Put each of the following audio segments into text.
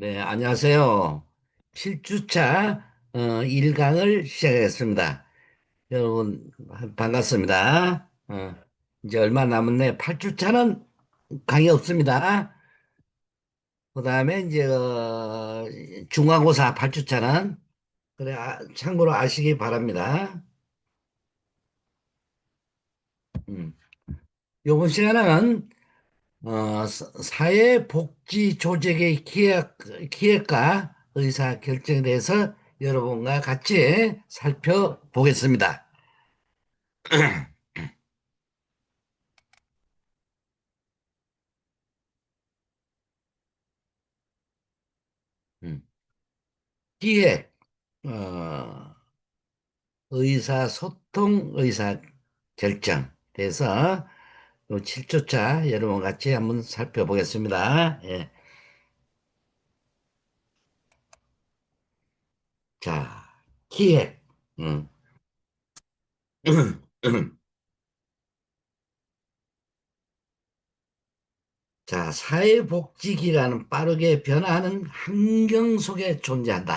네, 안녕하세요. 7주차 1강을 시작하겠습니다. 여러분 반갑습니다. 이제 얼마 남았네. 8주차는 강의 없습니다. 그다음에 이제 중간고사 8주차는 그래 참고로 아시기 바랍니다. 음. 이번 시간은 사회복지조직의 기획과 의사결정에 대해서 여러분과 같이 살펴보겠습니다. 음. 기획, 어, 의사소통, 의사결정 돼서 7조차 여러분 같이 한번 살펴보겠습니다. 예. 자, 기획. 음. 자, 사회복지기관은 빠르게 변화하는 환경 속에 존재한다.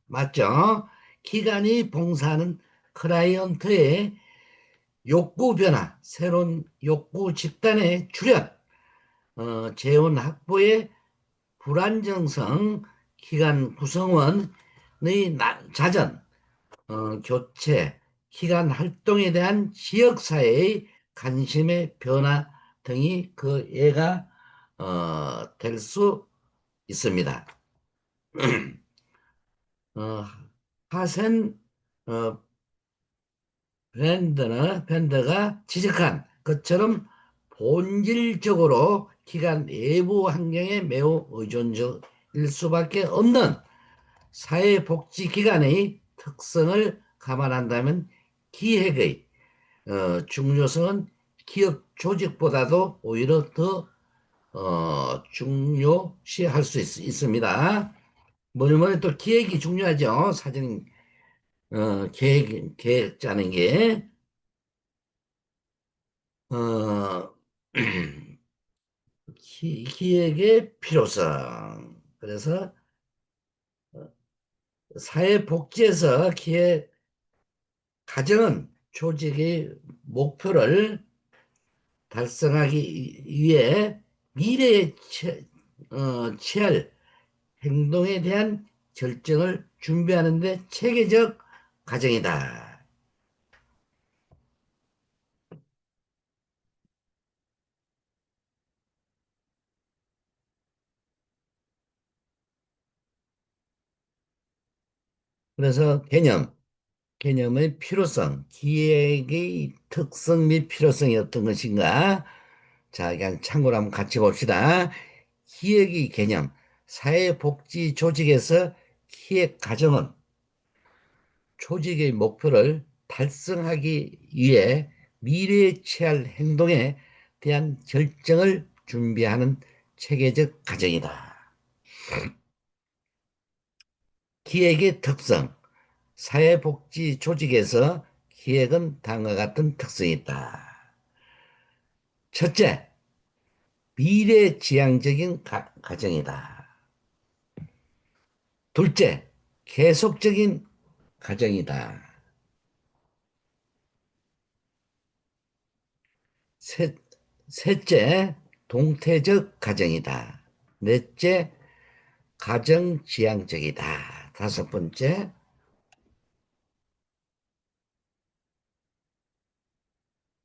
맞죠? 기관이 봉사하는 클라이언트의 욕구 변화, 새로운 욕구 집단의 출현, 재원 확보의 불안정성, 기관 구성원의 자전, 교체, 기관 활동에 대한 지역사회의 관심의 변화 등이 그 예가 될 수 있습니다. 어, 하센 어, 밴드가 지적한 것처럼 본질적으로 기관 내부 환경에 매우 의존적일 수밖에 없는 사회복지기관의 특성을 감안한다면 기획의 중요성은 기업 조직보다도 오히려 더 중요시할 수 있습니다. 뭐니 뭐니 또 기획이 중요하죠. 사진 계획 짜는 게 어, 기획의 필요성. 그래서 사회복지에서 기획 가정은 조직의 목표를 달성하기 위해 미래에 취할 행동에 대한 결정을 준비하는 데 체계적 과정이다. 그래서 개념의 필요성, 기획의 특성 및 필요성이 어떤 것인가? 자, 그냥 참고로 한번 같이 봅시다. 기획의 개념, 사회복지 조직에서 기획 과정은 조직의 목표를 달성하기 위해 미래에 취할 행동에 대한 결정을 준비하는 체계적 과정이다. 기획의 특성, 사회복지 조직에서 기획은 다음과 같은 특성이 있다. 첫째, 미래지향적인 과정이다. 둘째, 계속적인 과정이다. 셋, 셋째, 동태적 과정이다. 넷째, 가정지향적이다. 다섯 번째,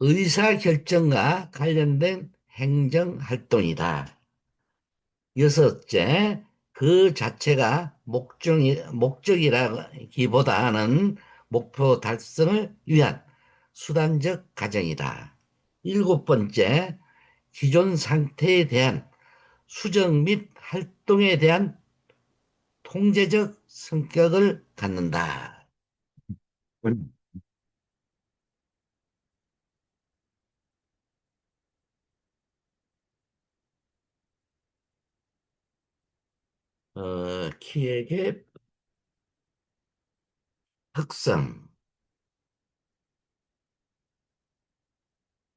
의사결정과 관련된 행정활동이다. 여섯째, 그 자체가 목적이라기보다는 목표 달성을 위한 수단적 과정이다. 일곱 번째, 기존 상태에 대한 수정 및 활동에 대한 통제적 성격을 갖는다. 기획의 특성.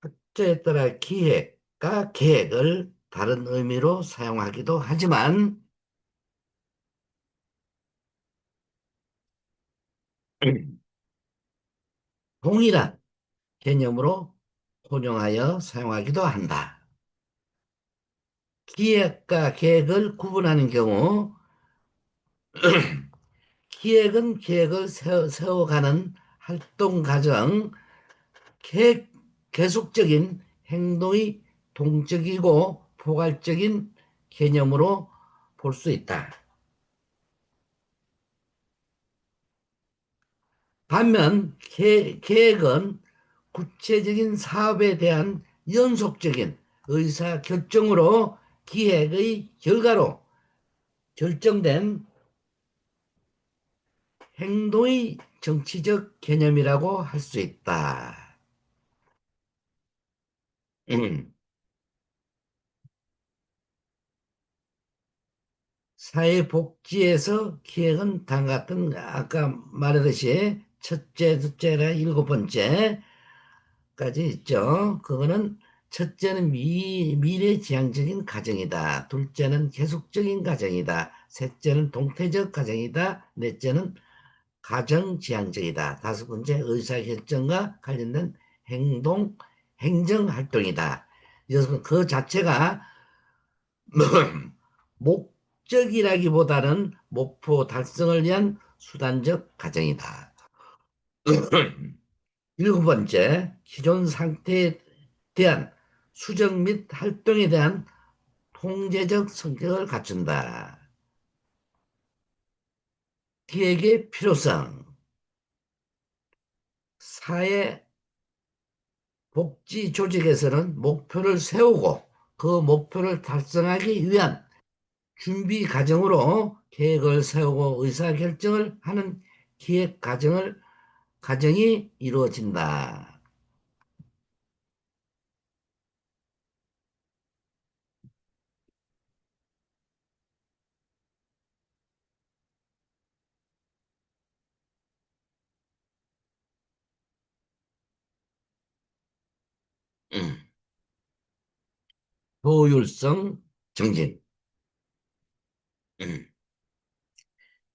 학자에 따라 기획과 계획을 다른 의미로 사용하기도 하지만 동일한 개념으로 혼용하여 사용하기도 한다. 기획과 계획을 구분하는 경우 기획은 계획을 세워가는 활동 과정, 계획, 계속적인 행동의 동적이고 포괄적인 개념으로 볼 수 있다. 반면 계획은 구체적인 사업에 대한 연속적인 의사 결정으로 기획의 결과로 결정된 행동의 정치적 개념이라고 할 수 있다. 음. 사회복지에서 기획은 다음과 같은 아까 말하듯이 첫째, 둘째라 일곱 번째까지 있죠. 그거는 첫째는 미래지향적인 가정이다. 둘째는 계속적인 가정이다. 셋째는 동태적 가정이다. 넷째는 가정지향적이다. 다섯 번째 의사결정과 관련된 행동, 행정활동이다. 그래서 그 자체가 목적이라기보다는 목표 달성을 위한 수단적 과정이다. 일곱 번째, 기존 상태에 대한 수정 및 활동에 대한 통제적 성격을 갖춘다. 기획의 필요성, 사회 복지 조직에서는 목표를 세우고 그 목표를 달성하기 위한 준비 과정으로 계획을 세우고 의사결정을 하는 기획 과정이 이루어진다. 음. 효율성 정진. 음.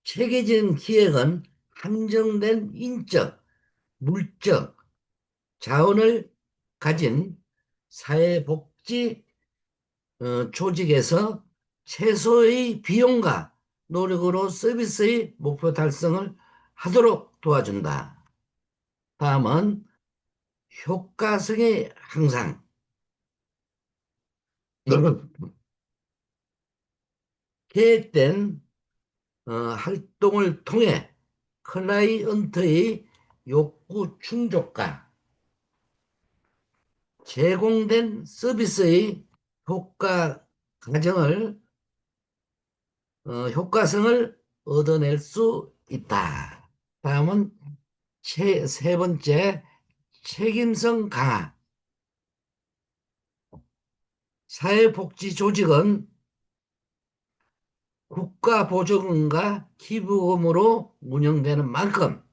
체계적인 기획은 한정된 인적, 물적 자원을 가진 사회복지 조직에서 최소의 비용과 노력으로 서비스의 목표 달성을 하도록 도와준다. 다음은 효과성의 향상. 계획된 활동을 통해 클라이언트의 욕구 충족과 제공된 서비스의 효과 과정을 효과성을 얻어낼 수 있다. 다음은 세 번째 책임성 강화. 사회복지 조직은 국가보조금과 기부금으로 운영되는 만큼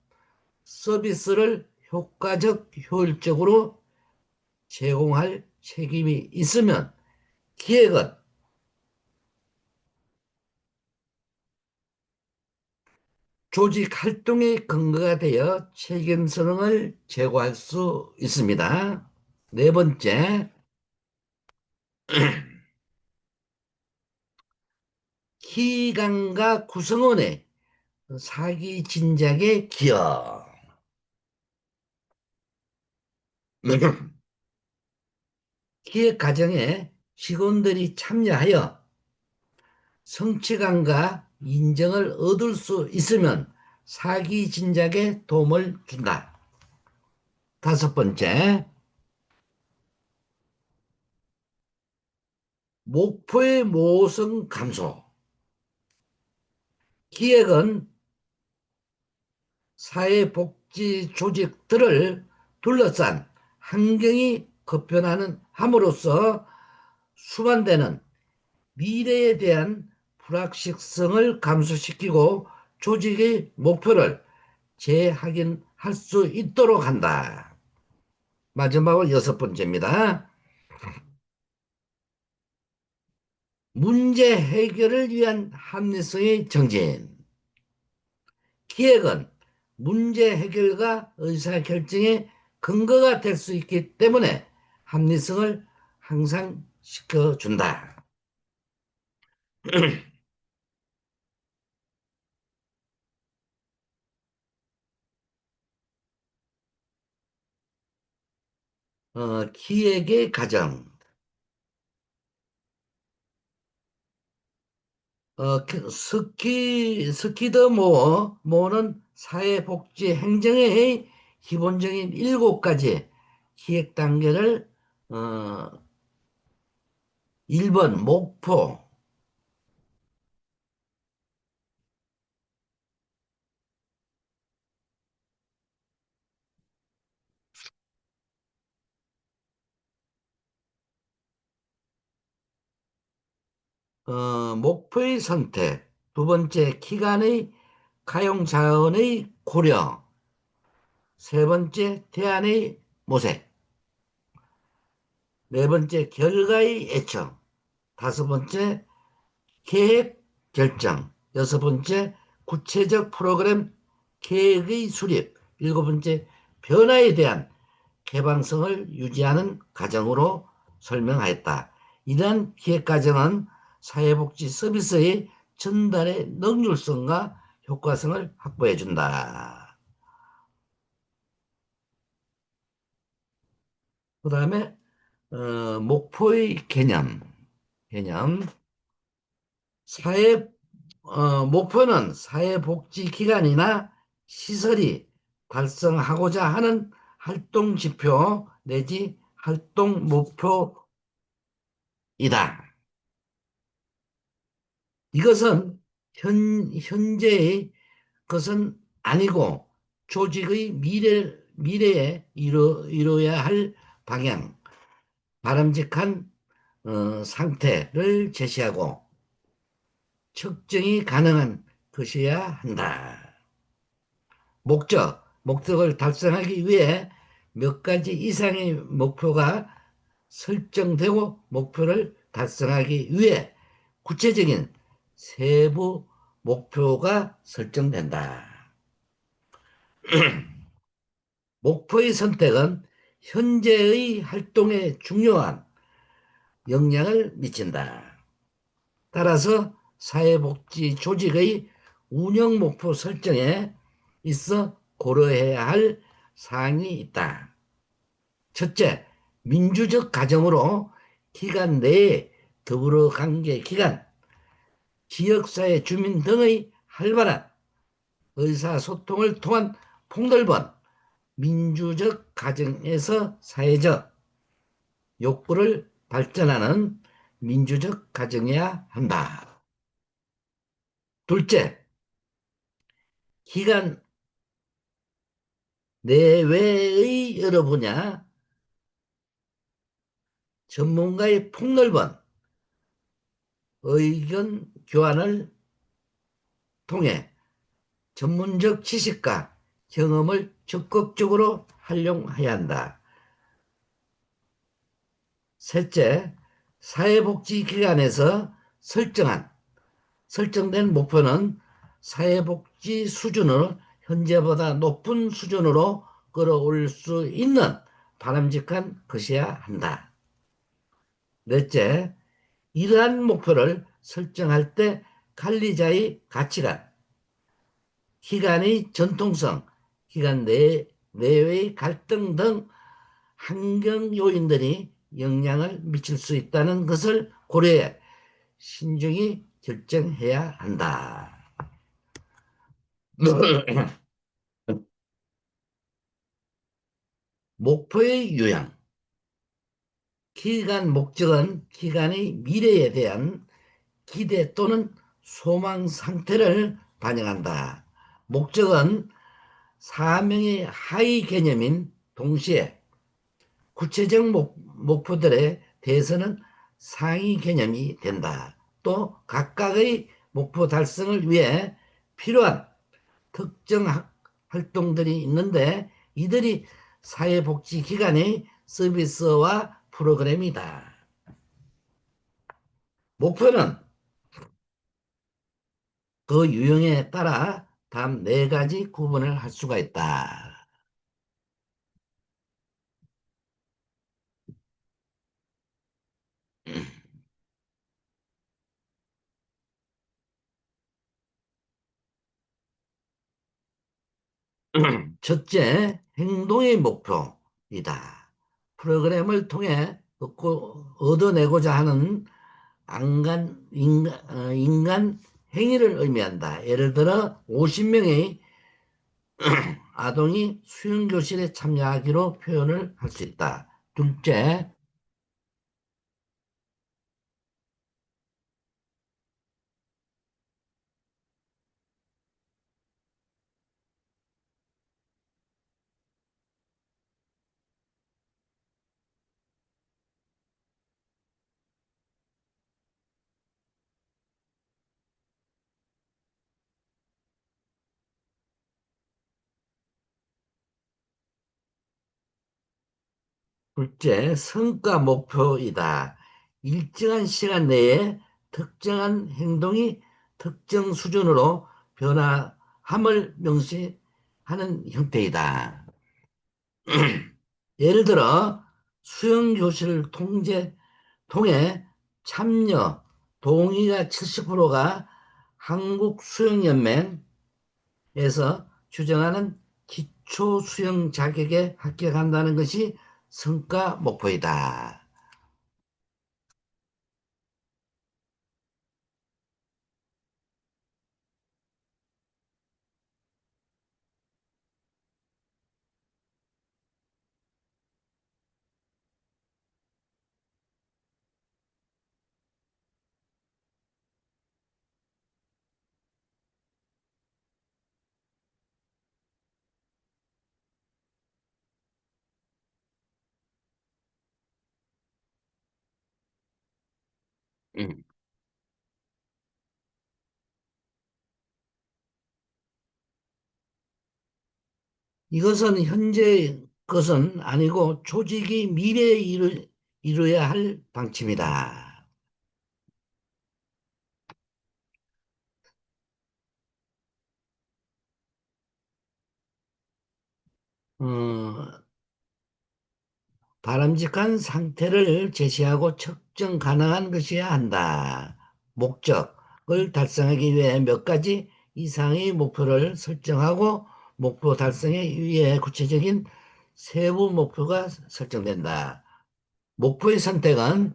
서비스를 효과적, 효율적으로 제공할 책임이 있으면 기획은 조직 활동의 근거가 되어 책임성을 제고할 수 있습니다. 네 번째, 기관과 구성원의 사기 진작의 기여. 기획 과정에 직원들이 참여하여 성취감과 인정을 얻을 수 있으면 사기 진작에 도움을 준다. 다섯 번째, 목표의 모호성 감소. 기획은 사회복지 조직들을 둘러싼 환경이 급변하는 함으로써 수반되는 미래에 대한 불확실성을 감소시키고 조직의 목표를 재확인할 수 있도록 한다. 마지막으로 여섯 번째입니다. 문제 해결을 위한 합리성의 정진. 기획은 문제 해결과 의사결정의 근거가 될 수 있기 때문에 합리성을 향상 시켜준다. 기획의 과정. 스키드모어는 사회복지 행정의 기본적인 7가지 기획 단계를, 어, 1번 목표, 목표의 선택, 두 번째 기간의 가용 자원의 고려, 세 번째 대안의 모색, 네 번째 결과의 애청, 다섯 번째 계획 결정, 여섯 번째 구체적 프로그램 계획의 수립, 일곱 번째 변화에 대한 개방성을 유지하는 과정으로 설명하였다. 이러한 기획 과정은 사회복지 서비스의 전달의 능률성과 효과성을 확보해 준다. 그 다음에 목표의 개념. 사회 목표는 사회복지기관이나 시설이 달성하고자 하는 활동 지표 내지 활동 목표이다. 이것은 현재의 것은 아니고 조직의 미래에 이루어야 할 방향, 바람직한 상태를 제시하고 측정이 가능한 것이어야 한다. 목적을 달성하기 위해 몇 가지 이상의 목표가 설정되고 목표를 달성하기 위해 구체적인 세부 목표가 설정된다. 목표의 선택은 현재의 활동에 중요한 영향을 미친다. 따라서 사회복지 조직의 운영 목표 설정에 있어 고려해야 할 사항이 있다. 첫째, 민주적 과정으로 기관 내에 더불어관계 기관, 지역사회 주민 등의 활발한 의사소통을 통한 폭넓은 민주적 과정에서 사회적 욕구를 발전하는 민주적 과정이어야 한다. 둘째, 기관 내외의 여러 분야 전문가의 폭넓은 의견 교환을 통해 전문적 지식과 경험을 적극적으로 활용해야 한다. 셋째, 사회복지기관에서 설정된 목표는 사회복지 수준을 현재보다 높은 수준으로 끌어올릴 수 있는 바람직한 것이어야 한다. 넷째, 이러한 목표를 설정할 때 관리자의 가치관, 기관의 전통성, 기관 내외의 갈등 등 환경 요인들이 영향을 미칠 수 있다는 것을 고려해 신중히 결정해야 한다. 목표의 요양. 기관 목적은 기관의 미래에 대한 기대 또는 소망 상태를 반영한다. 목적은 사명의 하위 개념인 동시에 구체적 목표들에 대해서는 상위 개념이 된다. 또 각각의 목표 달성을 위해 필요한 특정 활동들이 있는데 이들이 사회복지기관의 서비스와 프로그램이다. 목표는 그 유형에 따라 다음 네 가지 구분을 할 수가 있다. 첫째, 행동의 목표이다. 프로그램을 통해 얻어내고자 하는 인간 행위를 의미한다. 예를 들어 50명의 아동이 수영교실에 참여하기로 표현을 할 수 있다. 둘째, 성과 목표이다. 일정한 시간 내에 특정한 행동이 특정 수준으로 변화함을 명시하는 형태이다. 예를 들어 수영교실을 통해 참여 동의가 70%가 한국수영연맹에서 추정하는 기초 수영 자격에 합격한다는 것이 성과 목표이다. 음. 이것은 현재 것은 아니고 조직이 미래에 이루어야 할 방침이다. 어, 바람직한 상태를 제시하고 측정 가능한 것이어야 한다. 목적을 달성하기 위해 몇 가지 이상의 목표를 설정하고 목표 달성에 위해 구체적인 세부 목표가 설정된다. 목표의 선택은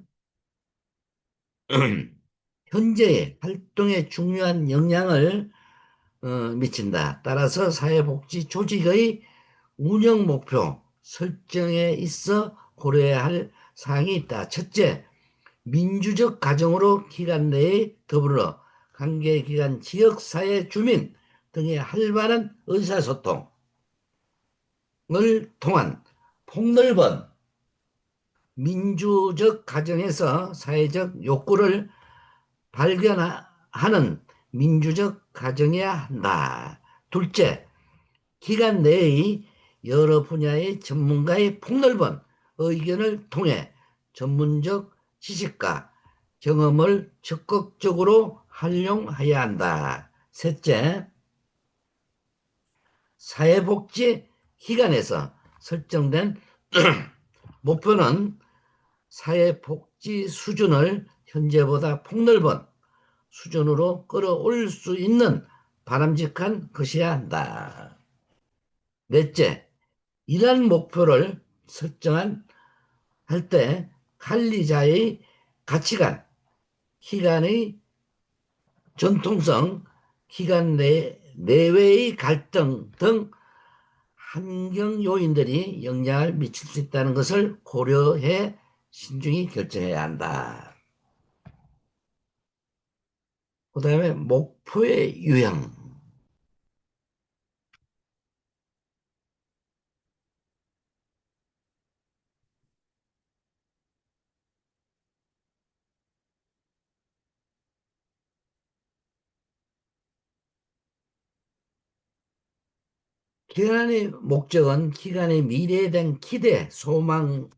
현재의 활동에 중요한 영향을 미친다. 따라서 사회복지 조직의 운영 목표 설정에 있어 고려해야 할 사항이 있다. 첫째, 민주적 가정으로 기관 내에 더불어 관계기관, 지역사회 주민 등의 활발한 의사소통을 통한 폭넓은 민주적 가정에서 사회적 욕구를 발견하는 민주적 가정이어야 한다. 둘째, 기관 내의 여러 분야의 전문가의 폭넓은 의견을 통해 전문적 지식과 경험을 적극적으로 활용해야 한다. 셋째, 사회복지 기관에서 설정된 목표는 사회복지 수준을 현재보다 폭넓은 수준으로 끌어올릴 수 있는 바람직한 것이어야 한다. 넷째, 이러한 목표를 설정한 할 때 관리자의 가치관, 기관의 전통성, 기관 내외의 갈등 등 환경 요인들이 영향을 미칠 수 있다는 것을 고려해 신중히 결정해야 한다. 그 다음에 목표의 유형. 기관의 목적은 기관의 미래에 대한 기대, 소망,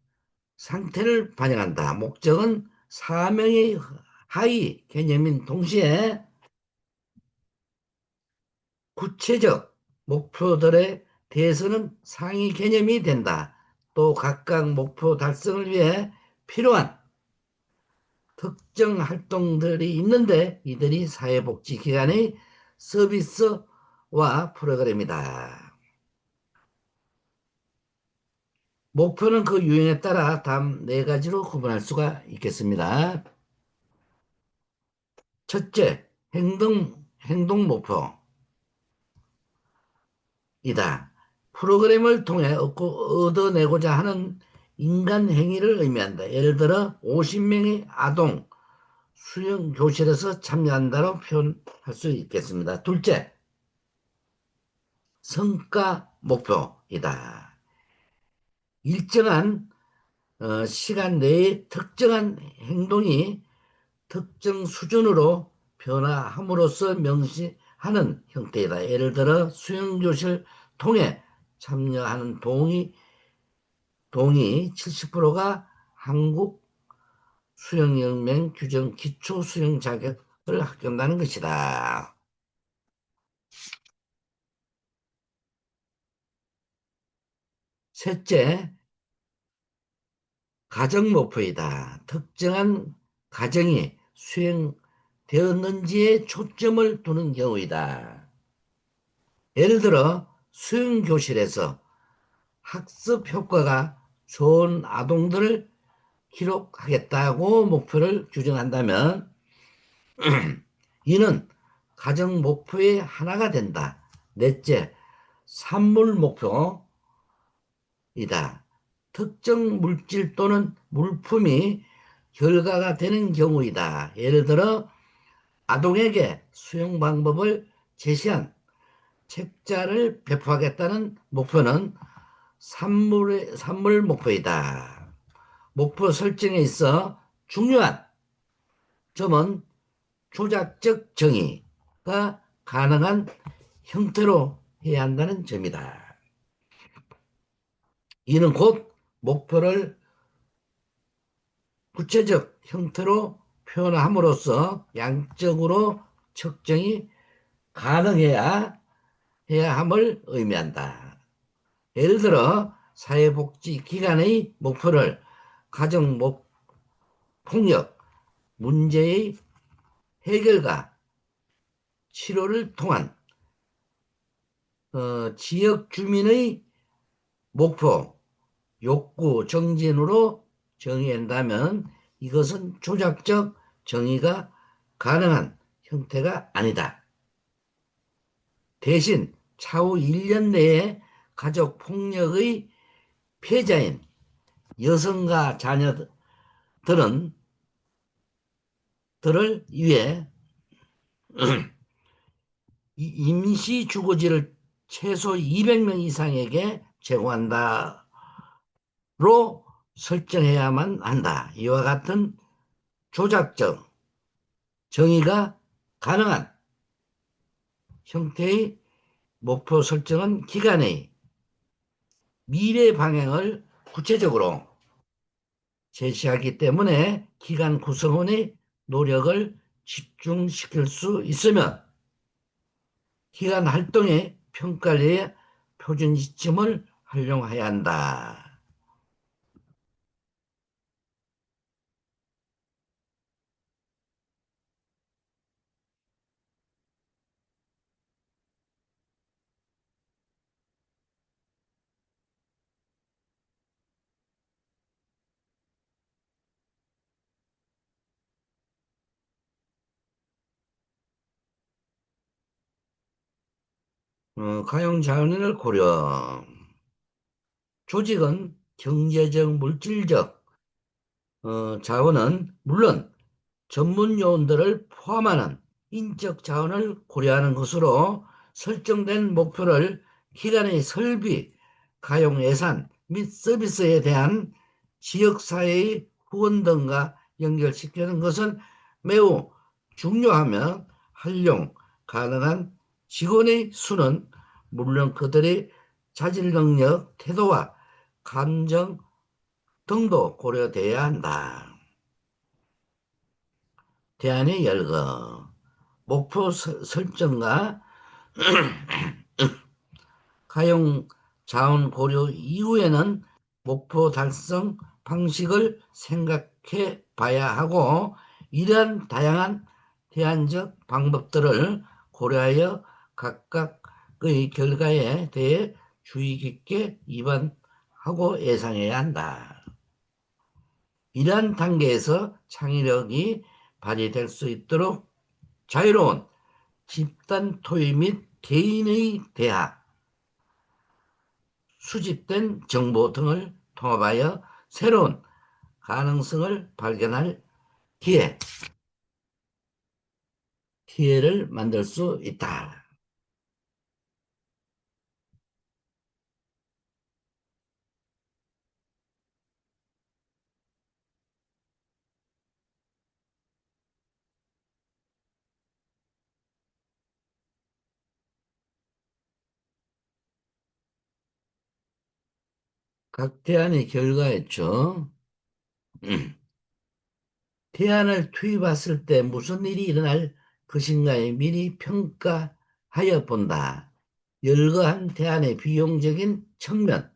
상태를 반영한다. 목적은 사명의 하위 개념인 동시에 구체적 목표들에 대해서는 상위 개념이 된다. 또 각각 목표 달성을 위해 필요한 특정 활동들이 있는데 이들이 사회복지기관의 서비스와 프로그램이다. 목표는 그 유형에 따라 다음 네 가지로 구분할 수가 있겠습니다. 첫째, 행동 목표이다. 프로그램을 통해 얻어내고자 하는 인간 행위를 의미한다. 예를 들어 50명의 아동 수영 교실에서 참여한다로 표현할 수 있겠습니다. 둘째, 성과 목표이다. 일정한 시간 내에 특정한 행동이 특정 수준으로 변화함으로써 명시하는 형태이다. 예를 들어 수영교실 통해 참여하는 동의 70%가 한국 수영연맹 규정 기초 수영 자격을 합격한다는 것이다. 셋째, 가정 목표이다. 특정한 가정이 수행되었는지에 초점을 두는 경우이다. 예를 들어 수영교실에서 학습 효과가 좋은 아동들을 기록하겠다고 목표를 규정한다면 이는 가정 목표의 하나가 된다. 넷째, 산물 목표이다. 특정 물질 또는 물품이 결과가 되는 경우이다. 예를 들어 아동에게 수영 방법을 제시한 책자를 배포하겠다는 목표는 산물 목표이다. 목표 설정에 있어 중요한 점은 조작적 정의가 가능한 형태로 해야 한다는 점이다. 이는 곧 목표를 구체적 형태로 표현함으로써 양적으로 측정이 가능해야 해야 함을 의미한다. 예를 들어 사회복지기관의 목표를 가정 폭력 문제의 해결과 치료를 통한 지역 주민의 목표, 욕구 정진으로 정의한다면 이것은 조작적 정의가 가능한 형태가 아니다. 대신 차후 1년 내에 가족 폭력의 피해자인 여성과 자녀들은 들을 위해 임시 주거지를 최소 200명 이상에게 제공한다로 설정해야만 한다. 이와 같은 조작적 정의가 가능한 형태의 목표 설정은 기관의 미래 방향을 구체적으로 제시하기 때문에 기관 구성원의 노력을 집중시킬 수 있으며 기관 활동의 평가에 표준 지침을 활용해야 한다. 가용 자원을 고려. 조직은 경제적, 물질적 자원은 물론 전문 요원들을 포함하는 인적 자원을 고려하는 것으로 설정된 목표를 기관의 설비, 가용 예산 및 서비스에 대한 지역사회의 후원 등과 연결시키는 것은 매우 중요하며 활용 가능한 직원의 수는 물론 그들의 자질 능력, 태도와 감정 등도 고려돼야 한다. 대안의 열거, 목표 설정과 가용 자원 고려 이후에는 목표 달성 방식을 생각해 봐야 하고 이러한 다양한 대안적 방법들을 고려하여 각각의 결과에 대해 주의 깊게 입안하고 예상해야 한다. 이러한 단계에서 창의력이 발휘될 수 있도록 자유로운 집단 토의 및 개인의 대화, 수집된 정보 등을 통합하여 새로운 가능성을 발견할 기회, 기회를 만들 수 있다. 각 대안의 결과였죠. 대안을 투입했을 때 무슨 일이 일어날 것인가에 미리 평가하여 본다. 열거한 대안의 비용적인 측면,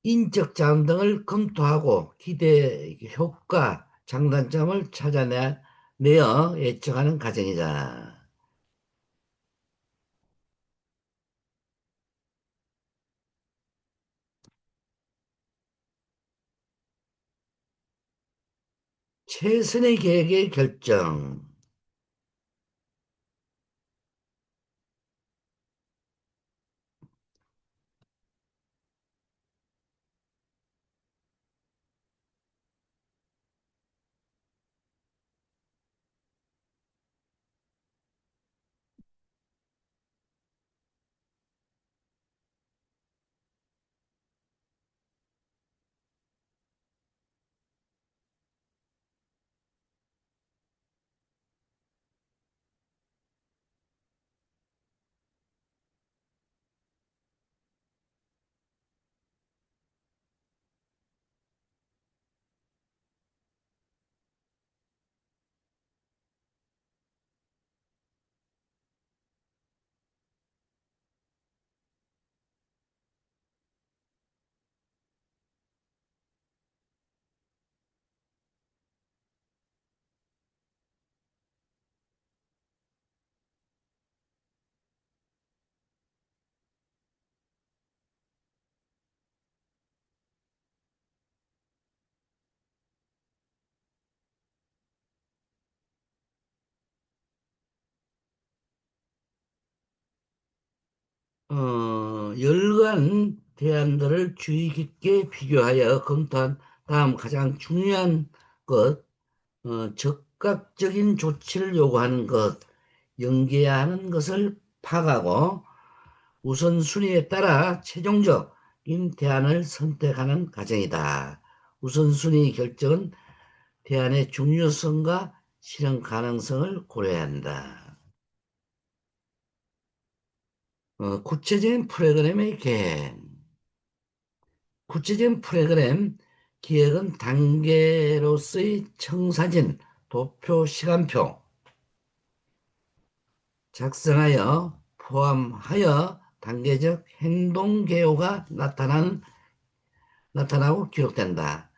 인적 자원 등을 검토하고 기대 효과, 장단점을 찾아내어 예측하는 과정이다. 최선의 계획의 결정. 열간 대안들을 주의 깊게 비교하여 검토한 다음 가장 중요한 것, 적극적인 조치를 요구하는 것, 연계해야 하는 것을 파악하고 우선순위에 따라 최종적인 대안을 선택하는 과정이다. 우선순위 결정은 대안의 중요성과 실현 가능성을 고려해야 한다. 구체적인 프로그램의 계획. 구체적인 프로그램 기획은 단계로서의 청사진, 도표, 시간표 작성하여 포함하여 단계적 행동 개요가 나타나고 기록된다.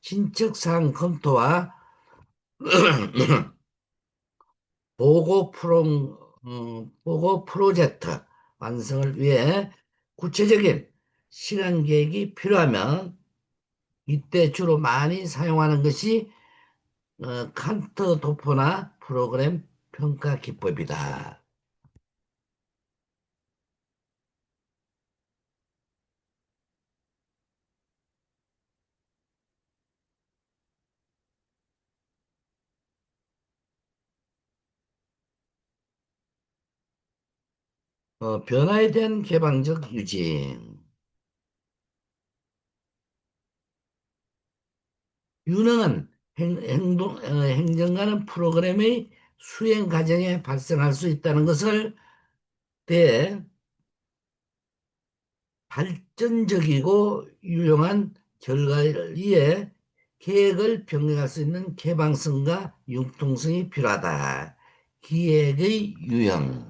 진척사항 검토와 보고 프로젝트 완성을 위해 구체적인 시간 계획이 필요하면 이때 주로 많이 사용하는 것이 칸트 도표나 프로그램 평가 기법이다. 변화에 대한 개방적 유지. 유능한 행정가는 프로그램의 수행 과정에 발생할 수 있다는 것을 대해 발전적이고 유용한 결과를 위해 계획을 변경할 수 있는 개방성과 융통성이 필요하다. 기획의 유형.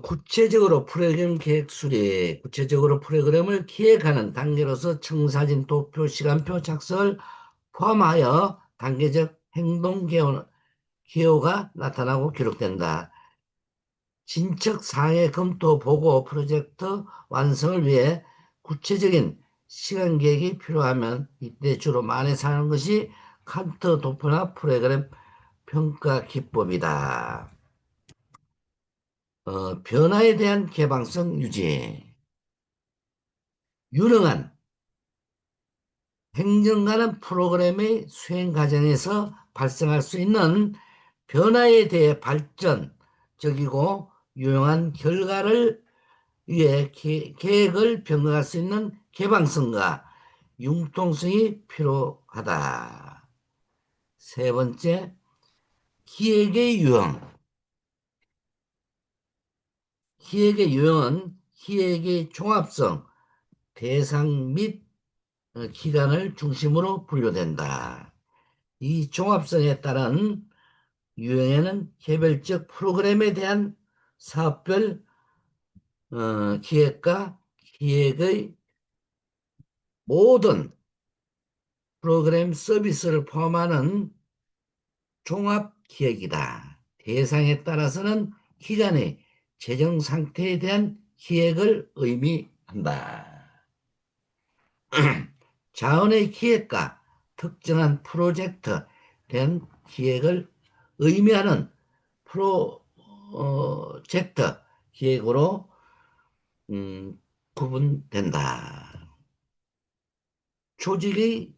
구체적으로 프로그램을 기획하는 단계로서 청사진, 도표, 시간표 작성을 포함하여 단계적 행동 기호가 나타나고 기록된다. 진척 사항의 검토, 보고, 프로젝트 완성을 위해 구체적인 시간 계획이 필요하면 이때 주로 많이 사용하는 것이 칸트 도표나 프로그램 평가 기법이다. 변화에 대한 개방성 유지. 유능한 행정가는 프로그램의 수행 과정에서 발생할 수 있는 변화에 대해 발전적이고 유용한 결과를 위해 계획을 변경할 수 있는 개방성과 융통성이 필요하다. 세 번째, 기획의 유형. 기획의 유형은 기획의 종합성, 대상 및 기간을 중심으로 분류된다. 이 종합성에 따른 유형에는 개별적 프로그램에 대한 사업별 기획과 기획의 모든 프로그램 서비스를 포함하는 종합 기획이다. 대상에 따라서는 기관의 재정 상태에 대한 기획을 의미한다. 자원의 기획과 특정한 프로젝트에 대한 기획을 의미하는 프로젝트 기획으로 구분된다. 조직의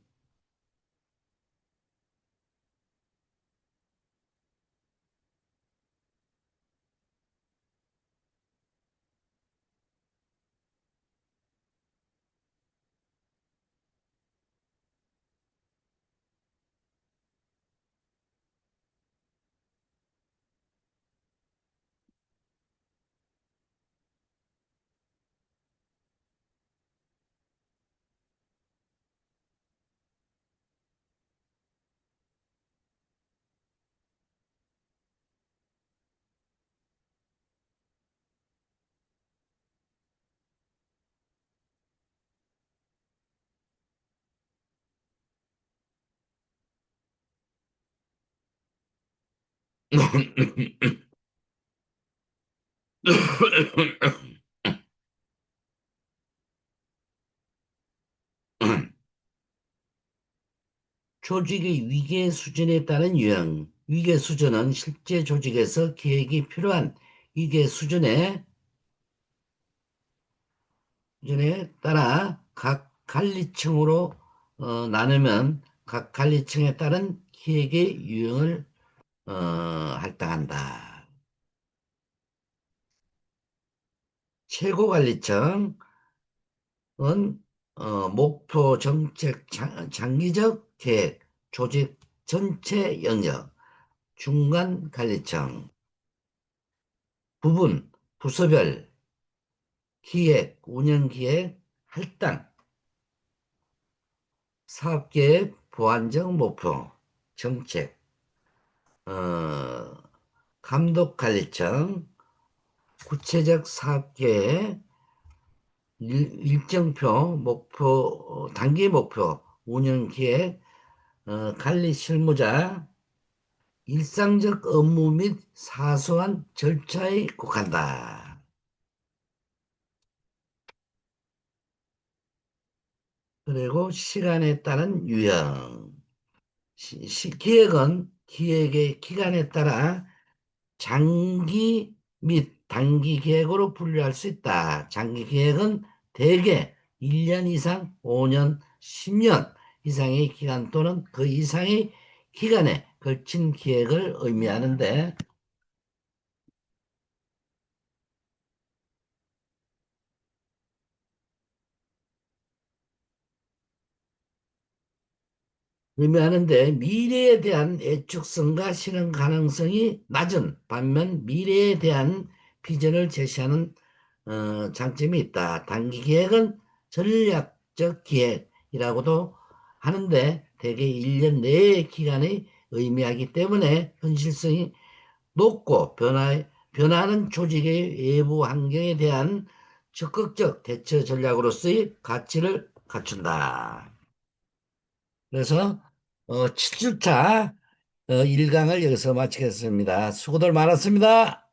조직의 위계 수준에 따른 유형. 위계 수준은 실제 조직에서 기획이 필요한 위계 수준에 따라 각 관리층으로 나누면 각 관리층에 따른 기획의 유형을 할당한다. 최고관리층은 목표, 정책, 장기적 계획, 조직 전체 영역, 중간관리층, 부분, 부서별 기획, 운영기획, 할당, 사업계획, 보안적 목표, 정책, 어, 감독관리청, 구체적 사업계획, 일정표, 목표, 단기 목표, 운영기획, 관리 실무자, 일상적 업무 및 사소한 절차에 국한다. 그리고 시간에 따른 유형. 기획은 기획의 기간에 따라 장기 및 단기 계획으로 분류할 수 있다. 장기 계획은 대개 1년 이상, 5년, 10년 이상의 기간 또는 그 이상의 기간에 걸친 기획을 의미하는데, 미래에 대한 예측성과 실현 가능성이 낮은 반면 미래에 대한 비전을 제시하는 장점이 있다. 단기 기획은 전략적 기획이라고도 하는데 대개 1년 내의 기간이 의미하기 때문에 현실성이 높고 변화하는 조직의 외부 환경에 대한 적극적 대처 전략으로서의 가치를 갖춘다. 그래서 7주차 1강을 여기서 마치겠습니다. 수고들 많았습니다.